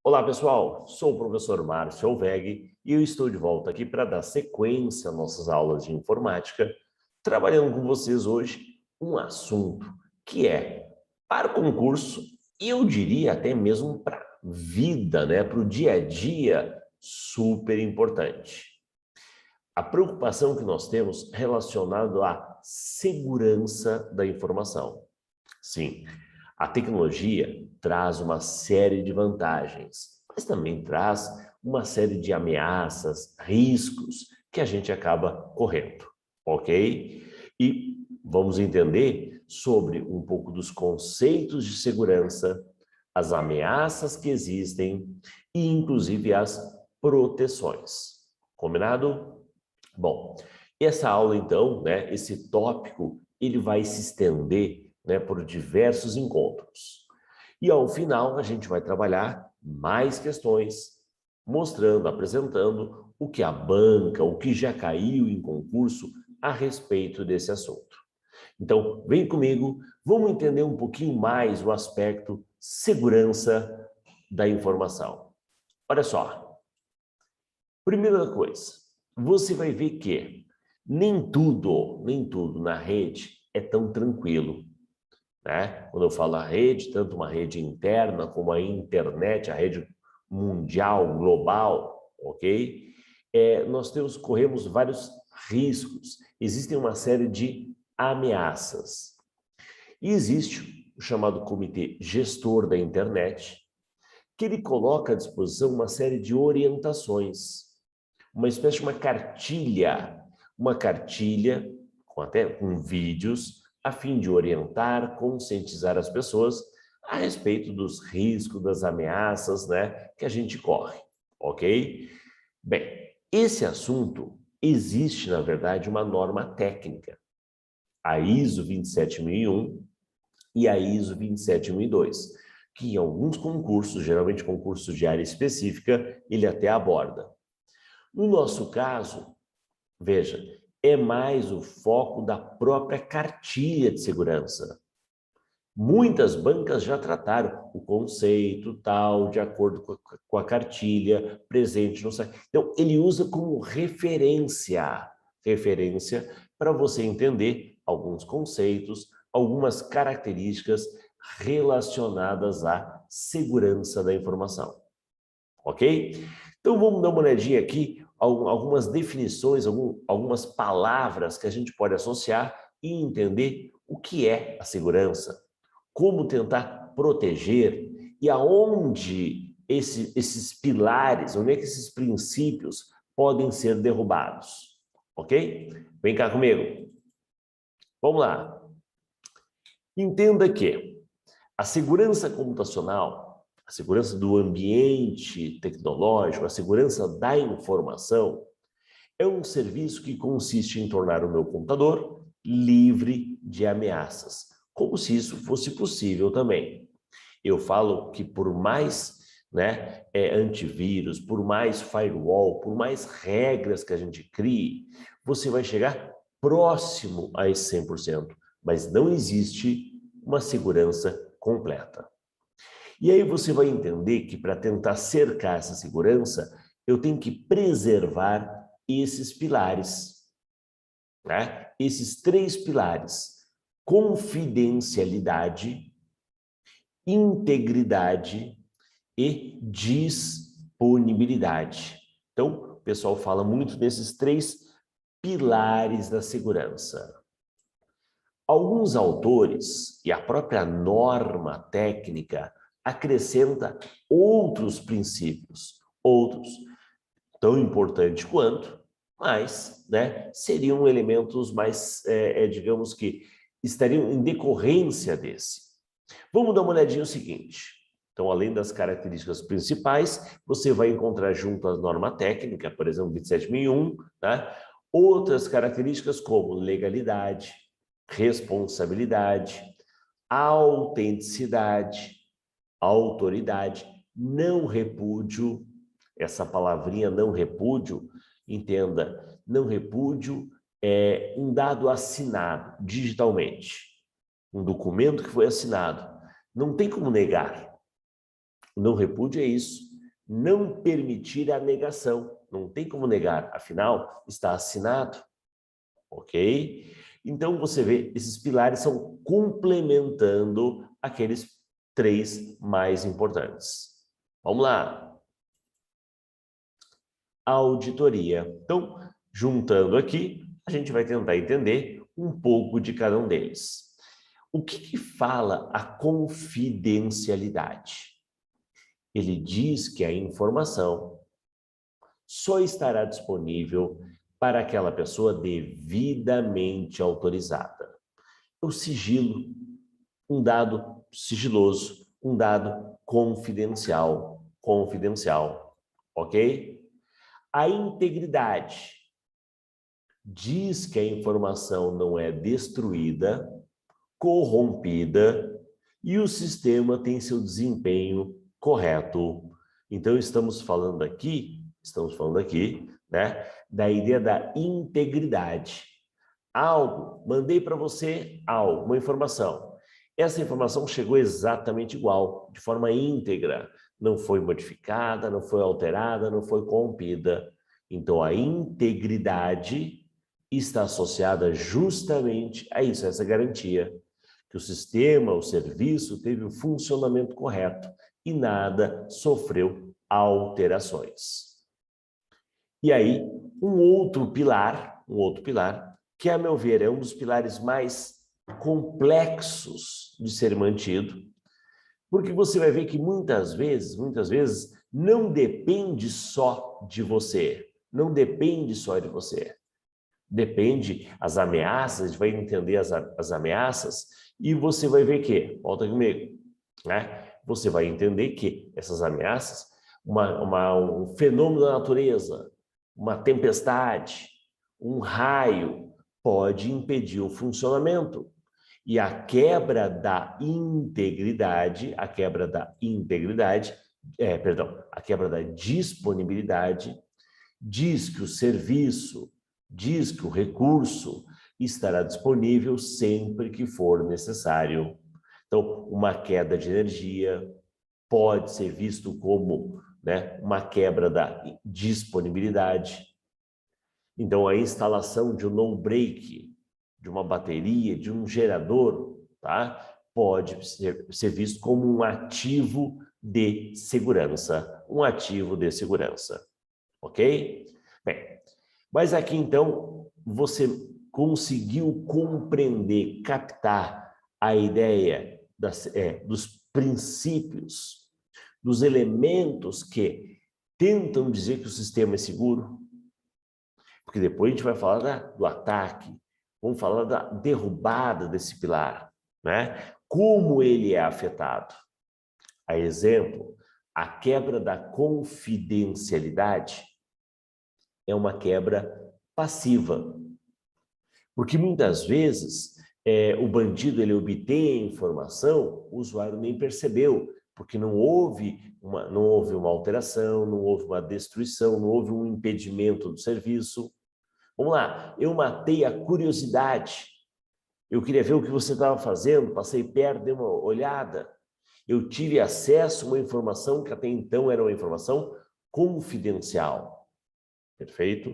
Olá, pessoal. Sou o professor Márcio Alveg e eu estou de volta aqui para dar sequência às nossas aulas de informática, trabalhando com vocês hoje um assunto que é, para o concurso, e eu diria até mesmo para a vida, né, para o dia a dia, super importante. A preocupação que nós temos relacionado à segurança da informação. Sim, a tecnologia traz uma série de vantagens, mas também traz uma série de ameaças, riscos que a gente acaba correndo, ok? E vamos entender sobre um pouco dos conceitos de segurança, as ameaças que existem e, inclusive, as proteções. Combinado? Bom, essa aula, então, né, esse tópico, ele vai se estender, né, por diversos encontros. E ao final a gente vai trabalhar mais questões, mostrando, apresentando o que a banca, o que já caiu em concurso a respeito desse assunto. Então, vem comigo, vamos entender um pouquinho mais o aspecto segurança da informação. Olha só, primeira coisa, você vai ver que nem tudo na rede é tão tranquilo, né? Quando eu falo a rede, tanto uma rede interna como a internet, a rede mundial, global, ok? Nós corremos vários riscos, existem uma série de ameaças. E existe o chamado Comitê Gestor da Internet, que ele coloca à disposição uma série de orientações, uma espécie de uma cartilha com vídeos, a fim de orientar, conscientizar as pessoas a respeito dos riscos, das ameaças, né, que a gente corre, ok? Bem, esse assunto existe, na verdade, uma norma técnica, a ISO 27001 e a ISO 27002, que em alguns concursos, geralmente concursos de área específica, ele até aborda. No nosso caso, veja, é mais o foco da própria cartilha de segurança. Muitas bancas já trataram o conceito tal, de acordo com a cartilha presente no site. Então, ele usa como referência para você entender alguns conceitos, algumas características relacionadas à segurança da informação. Ok? Então, vamos dar uma olhadinha aqui, algumas definições, algumas palavras que a gente pode associar e entender o que é a segurança, como tentar proteger e aonde esses pilares, onde é que esses princípios podem ser derrubados. Ok? Vem cá comigo. Vamos lá. Entenda que a segurança computacional, a segurança do ambiente tecnológico, a segurança da informação, é um serviço que consiste em tornar o meu computador livre de ameaças, como se isso fosse possível também. Eu falo que por mais, né, antivírus, por mais firewall, por mais regras que a gente crie, você vai chegar próximo a esse 100%, mas não existe uma segurança completa. E aí você vai entender que para tentar cercar essa segurança, eu tenho que preservar esses pilares, né? Esses três pilares: confidencialidade, integridade e disponibilidade. Então, o pessoal fala muito desses três pilares da segurança. Alguns autores e a própria norma técnica acrescenta outros princípios, outros tão importantes quanto, mas, né, seriam elementos mais, digamos que estariam em decorrência desse. Vamos dar uma olhadinha no seguinte. Então, além das características principais, você vai encontrar junto à norma técnica, por exemplo, 27001, tá? Outras características como legalidade, responsabilidade, autenticidade, autoridade, não repúdio. Essa palavrinha não repúdio, entenda, não repúdio é um dado assinado digitalmente, um documento que foi assinado. Não tem como negar. Não repúdio é isso. não permitir a negação. Não tem como negar, afinal, está assinado. Ok? Então, você vê, esses pilares são complementando aqueles 3 mais importantes. Vamos lá. Auditoria. Então, juntando aqui, a gente vai tentar entender um pouco de cada um deles. O que fala a confidencialidade? Ele diz que a informação só estará disponível para aquela pessoa devidamente autorizada. O sigilo, um dado sigiloso, um dado confidencial, ok? A integridade diz que a informação não é destruída, corrompida e o sistema tem seu desempenho correto. Então, estamos falando aqui, né, da ideia da integridade. Algo, mandei para você algo, uma informação. Essa informação chegou exatamente igual, de forma íntegra. Não foi modificada, não foi alterada, não foi corrompida. Então, a integridade está associada justamente a isso, a essa garantia. Que o sistema, o serviço, teve o funcionamento correto e nada sofreu alterações. E aí, um outro pilar, que a meu ver é um dos pilares mais complexos de ser mantido, porque você vai ver que muitas vezes, não depende só de você, Depende as ameaças, a gente vai entender as ameaças e você vai ver que, volta comigo, né? Você vai entender que essas ameaças, um fenômeno da natureza, uma tempestade, um raio, pode impedir o funcionamento. E a quebra da integridade, a quebra da disponibilidade, diz que o serviço, diz que o recurso estará disponível sempre que for necessário. Então, uma queda de energia pode ser visto como, né, uma quebra da disponibilidade. Então, a instalação de um no-break, de uma bateria, de um gerador, tá? Pode ser visto como um ativo de segurança, ok? Bem, mas aqui então você conseguiu compreender, captar a ideia dos princípios, dos elementos que tentam dizer que o sistema é seguro? Porque depois a gente vai falar do ataque, vamos falar da derrubada desse pilar, né? Como ele é afetado. A exemplo, a quebra da confidencialidade é uma quebra passiva. Porque muitas vezes o bandido ele obtém a informação, o usuário nem percebeu, porque não houve uma alteração, não houve uma destruição, não houve um impedimento do serviço. Vamos lá, eu matei a curiosidade. Eu queria ver o que você estava fazendo, passei perto, dei uma olhada. Eu tive acesso a uma informação que até então era uma informação confidencial. Perfeito?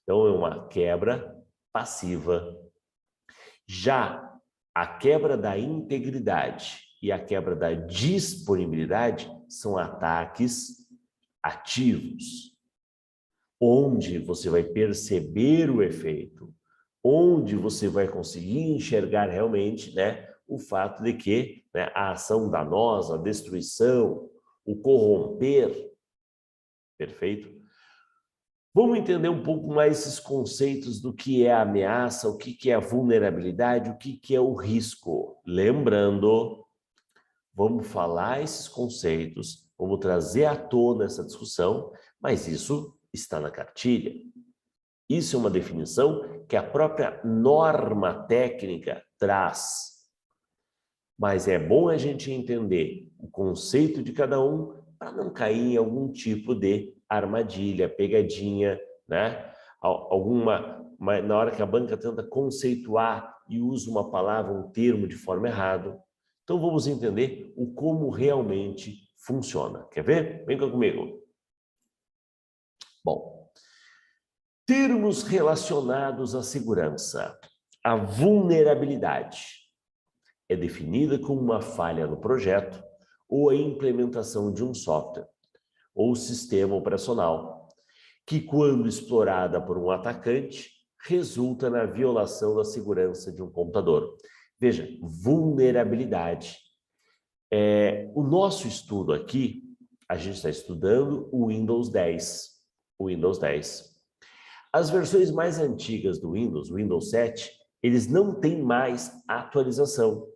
Então, é uma quebra passiva. Já a quebra da integridade e a quebra da disponibilidade são ataques ativos, onde você vai perceber o efeito, onde você vai conseguir enxergar realmente, né, o fato de que, né, a ação danosa, a destruição, o corromper, perfeito? Vamos entender um pouco mais esses conceitos do que é a ameaça, o que é a vulnerabilidade, o que é o risco. Lembrando, vamos falar esses conceitos, vamos trazer à tona essa discussão, mas isso está na cartilha. Isso é uma definição que a própria norma técnica traz. Mas é bom a gente entender o conceito de cada um para não cair em algum tipo de armadilha, pegadinha, né? Na hora que a banca tenta conceituar e usa uma palavra, um termo de forma errada. Então vamos entender o como realmente funciona. Quer ver? Vem cá comigo. Bom, termos relacionados à segurança. A vulnerabilidade é definida como uma falha no projeto ou a implementação de um software ou sistema operacional que, quando explorada por um atacante, resulta na violação da segurança de um computador. Veja, vulnerabilidade. O nosso estudo aqui, a gente está estudando o Windows 10. O Windows 10. As versões mais antigas do Windows, o Windows 7, eles não têm mais atualização.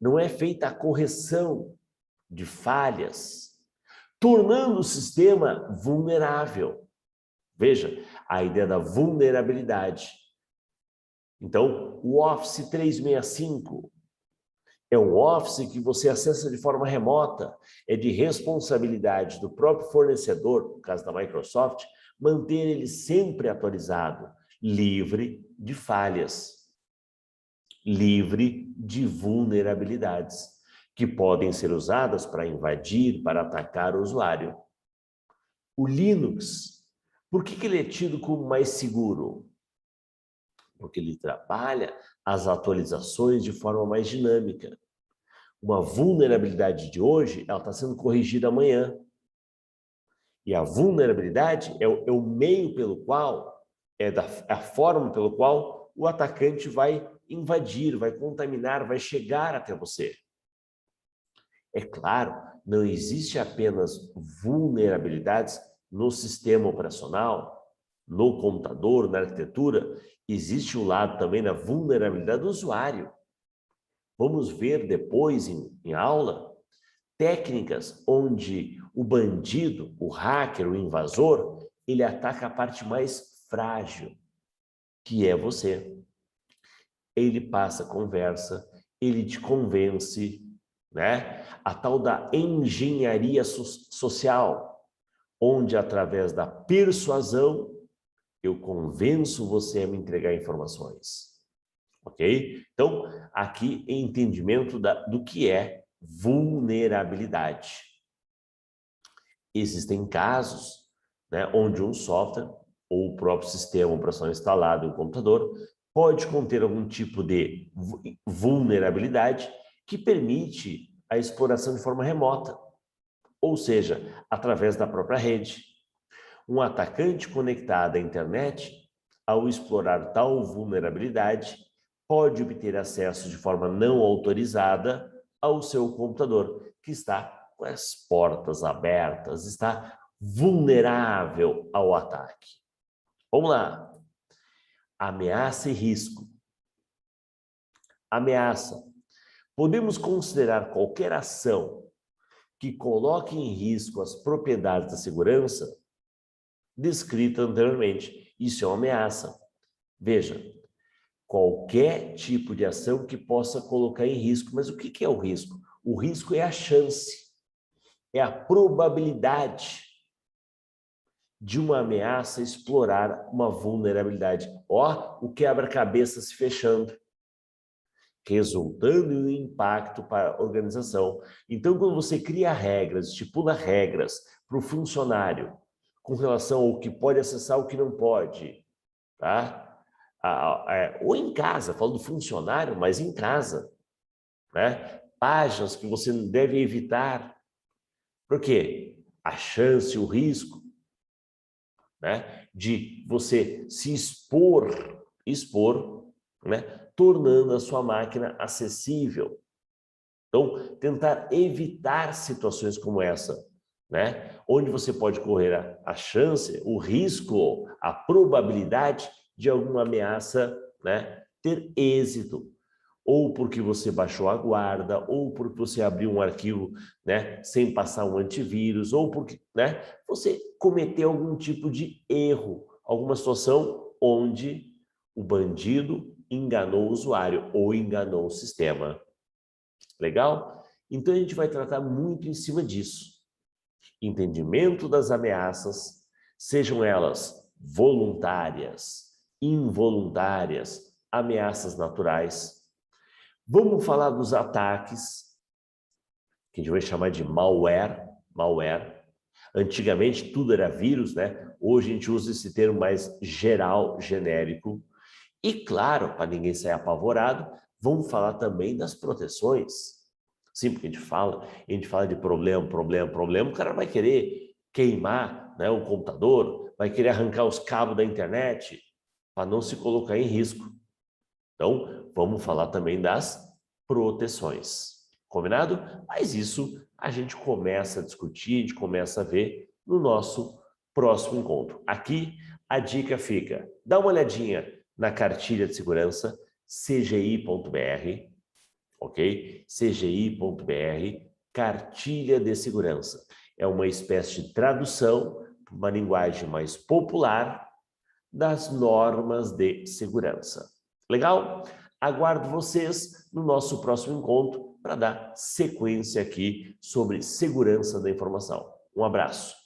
Não é feita a correção de falhas, tornando o sistema vulnerável. Veja, a ideia da vulnerabilidade. Então, o Office 365 é um Office que você acessa de forma remota, é de responsabilidade do próprio fornecedor, no caso da Microsoft, manter ele sempre atualizado, livre de falhas, livre de vulnerabilidades, que podem ser usadas para invadir, para atacar o usuário. O Linux, por que ele é tido como mais seguro? Porque ele trabalha as atualizações de forma mais dinâmica. Uma vulnerabilidade de hoje, ela está sendo corrigida amanhã. E a vulnerabilidade é o meio pelo qual, a forma pelo qual o atacante vai invadir, vai contaminar, vai chegar até você. É claro, não existe apenas vulnerabilidades no sistema operacional, no computador, na arquitetura, existe o lado também da vulnerabilidade do usuário. Vamos ver depois em aula técnicas onde o bandido, o hacker, o invasor, ele ataca a parte mais frágil, que é você. Ele passa a conversa, ele te convence, né? A tal da engenharia social, onde através da persuasão eu convenço você a me entregar informações. Ok? Então, aqui é entendimento do que é vulnerabilidade. Existem casos, né, onde um software ou o próprio sistema operacional instalado em um computador pode conter algum tipo de vulnerabilidade que permite a exploração de forma remota, ou seja, através da própria rede. Um atacante conectado à internet, ao explorar tal vulnerabilidade, pode obter acesso de forma não autorizada ao seu computador, que está com as portas abertas, está vulnerável ao ataque. Vamos lá. Ameaça e risco. Ameaça. Podemos considerar qualquer ação que coloque em risco as propriedades da segurança descrita anteriormente. Isso é uma ameaça. Veja, qualquer tipo de ação que possa colocar em risco. Mas o que é o risco? O risco é a chance, é a probabilidade de uma ameaça explorar uma vulnerabilidade. Ó, o quebra-cabeça se fechando, resultando em um impacto para a organização. Então, quando você cria regras, estipula regras para o funcionário com relação ao que pode acessar, o que não pode, tá? Ou em casa, falo do funcionário, mas em casa, né? Páginas que você deve evitar. Por quê? A chance, o risco, né, de você se expor, né, tornando a sua máquina acessível. Então, tentar evitar situações como essa, né, onde você pode correr a chance, o risco, a probabilidade de alguma ameaça, né, ter êxito, ou porque você baixou a guarda, ou porque você abriu um arquivo, né, sem passar um antivírus, ou porque, né, você cometeu algum tipo de erro, alguma situação onde o bandido enganou o usuário ou enganou o sistema. Legal? Então a gente vai tratar muito em cima disso. Entendimento das ameaças, sejam elas voluntárias, involuntárias, ameaças naturais. Vamos falar dos ataques. que a gente vai chamar de malware. Antigamente tudo era vírus, né? Hoje a gente usa esse termo mais geral, genérico. E claro, para ninguém sair apavorado, vamos falar também das proteções. Sim, porque a gente fala de problema, o cara vai querer queimar, né, o computador, vai querer arrancar os cabos da internet para não se colocar em risco. Então, vamos falar também das proteções. Combinado? Mas isso a gente começa a discutir, a gente começa a ver no nosso próximo encontro. Aqui a dica fica: dá uma olhadinha na cartilha de segurança cgi.br, ok? cgi.br, cartilha de segurança. É uma espécie de tradução para uma linguagem mais popular das normas de segurança. Legal? Aguardo vocês no nosso próximo encontro para dar sequência aqui sobre segurança da informação. Um abraço.